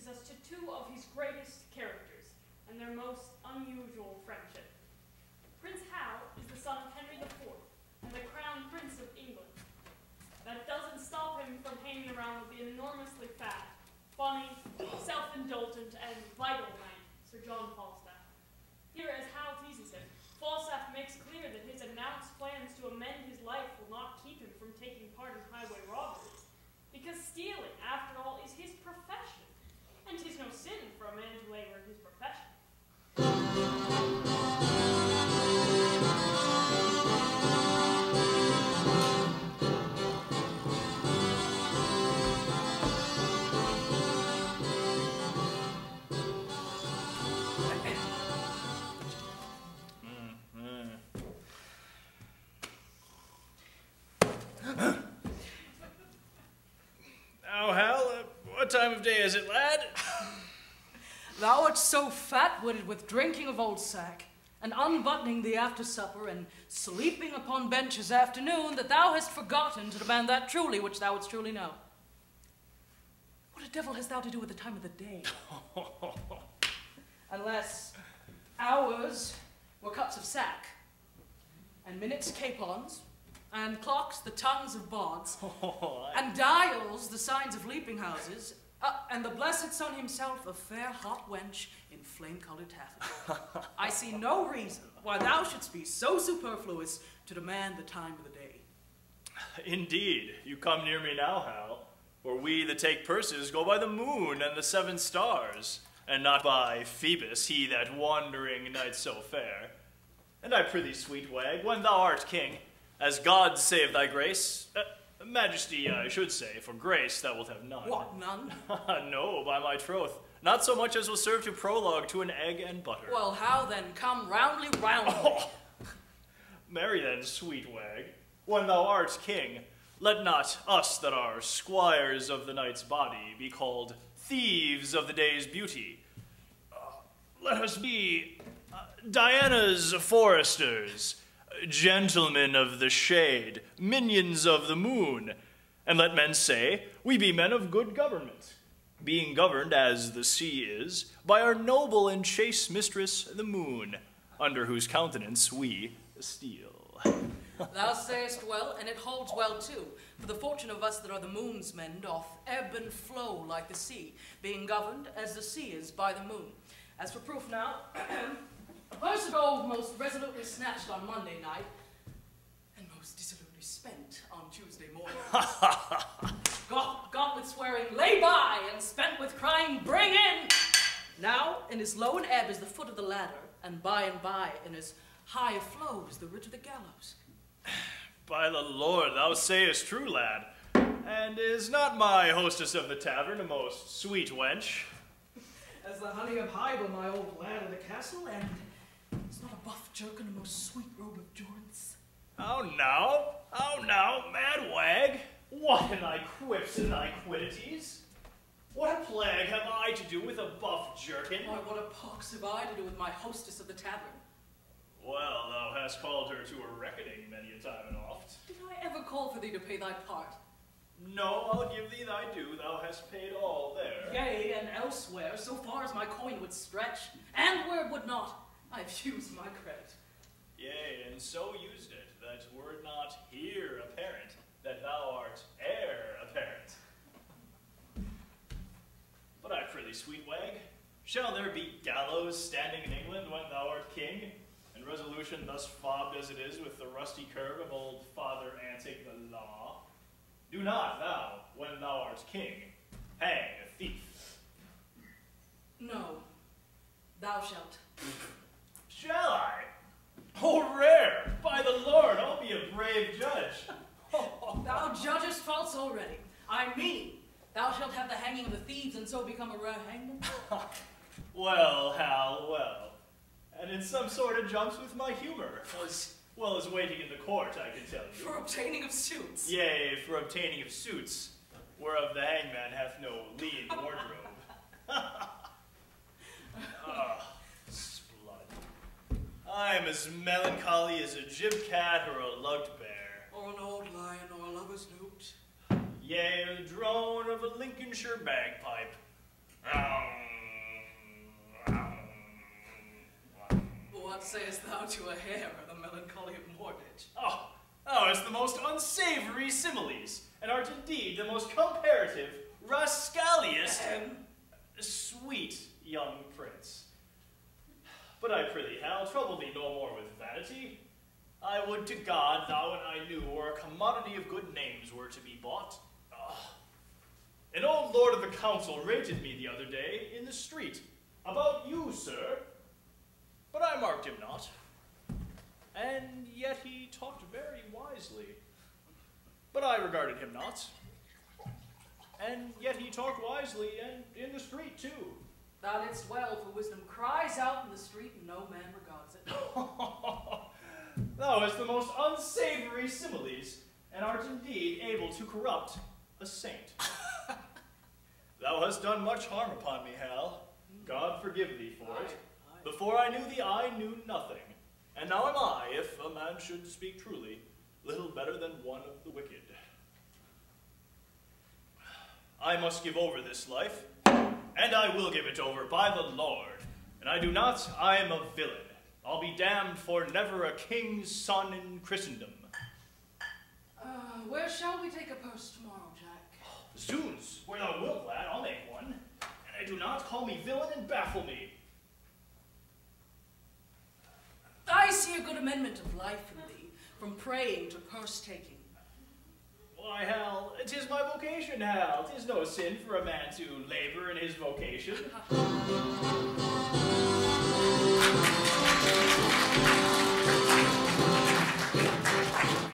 introduces us to two of his greatest characters and their most unusual friendship. Prince Hal is the son of Henry IV and the Crown Prince of England. That doesn't stop him from hanging around with the enormously fat, funny, self-indulgent, and vital knight, Sir John Falstaff. Here, as Hal teases him, Falstaff makes clear that his announced plans to amend his life will not keep him from taking part in highway robberies, because stealing, after all, is his profession, and 'tis no sin for a man to labor in his profession. Now, Hal, what time of day is it, lad? Thou art so fat-witted with drinking of old sack, and unbuttoning the after supper, and sleeping upon benches afternoon, that thou hast forgotten to demand that truly which thou wouldst truly know. What a devil hast thou to do with the time of the day? Unless hours were cups of sack, and minutes capons, and clocks the tongues of bards, and dials the signs of leaping houses, and the blessed sun himself a fair hot wench in flame-colored taffeta. I see no reason why thou shouldst be so superfluous to demand the time of the day. Indeed, you come near me now, Hal, for we that take purses go by the moon and the 7 stars, and not by Phoebus, he that wandering night so fair. And I prithee, sweet wag, when thou art king, as God save thy grace, majesty, I should say, for grace thou wilt have none. What, none? No, by my troth, not so much as will serve to prologue to an egg and butter. Well, how then? Come roundly, roundly. Oh. Marry then, sweet wag, when thou art king, let not us that are squires of the night's body be called thieves of the day's beauty. Let us be Diana's foresters, gentlemen of the shade, minions of the moon, and let men say we be men of good government, being governed as the sea is by our noble and chaste mistress the moon, under whose countenance we steal. Thou sayest well, and it holds well too, for the fortune of us that are the moon's men doth ebb and flow like the sea, being governed as the sea is by the moon. As for proof now, a purse of gold most resolutely snatched on Monday night, and most dissolutely spent on Tuesday morning. Gauntlet swearing, lay by, and spent with crying, bring in! Now, in as low an ebb as the foot of the ladder, and by, in as high a flow as the ridge of the gallows. By the Lord, thou sayest true, lad, and is not my hostess of the tavern a most sweet wench? As the honey of Hybel, my old lad of the castle, and is not a buff jerkin a most sweet robe of jorance? How now, mad wag, what in thy quips and thy quiddities? What plague have I to do with a buff jerkin? Why, what a pox have I to do with my hostess of the tavern? Well, thou hast called her to a reckoning many a time and oft. Did I ever call for thee to pay thy part? No, I'll give thee thy due, thou hast paid all there. Yea, and elsewhere, so far as my coin would stretch, and where it would not, I've used my credit. Yea, and so used it, that were it not here apparent, that thou art heir apparent. But I prithee, sweet wag, shall there be gallows standing in England when thou art king, and resolution thus fobbed as it is with the rusty curve of old Father Antic the law? Do not thou, when thou art king, hang a thief. No, thou shalt. Shall I? Oh, rare! By the Lord, I'll be a brave judge. Thou judgest false already. I mean, thou shalt have the hanging of the thieves, and so become a rare hangman. Well, Hal, well. And in some sort it jumps with my humor, as well as waiting in the court, I can tell you. For obtaining of suits. Yea, for obtaining of suits, whereof the hangman hath no lean wardrobe. Splud. I am as melancholy as a gib cat or a lugged bear. Or an old lion or a lover's lute. Yea, the drone of a Lincolnshire bagpipe. What sayest thou to a hare or the melancholy of Morbidge? Oh, it's the most unsavory similes, and art indeed the most comparative, rascalious, and sweet young prince. But I prithee, Hal, trouble me no more with vanity. I would to God thou and I knew where a commodity of good names were to be bought. An old lord of the council rated me the other day in the street about you, sir, but I marked him not. And yet he talked very wisely. But I regarded him not. And yet he talked wisely, and in the street too. Thou didst well, for wisdom cries out in the street, and no man regards it. Thou hast the most unsavory similes, and art indeed able to corrupt a saint. Thou hast done much harm upon me, Hal. God forgive thee for it. Before I knew thee, I knew nothing. And now am I, if a man should speak truly, little better than one of the wicked. I must give over this life, and I will give it over, by the Lord. And I do not, I am a villain. I'll be damned for never a king's son in Christendom. Where shall we take a post tomorrow, Jack? Zoons, where thou wilt, lad, I'll make one. And I do not, call me villain and baffle me. I see a good amendment of life in thee, from praying to purse-taking. Why, Hal, 'tis my vocation, Hal. 'Tis no sin for a man to labor in his vocation.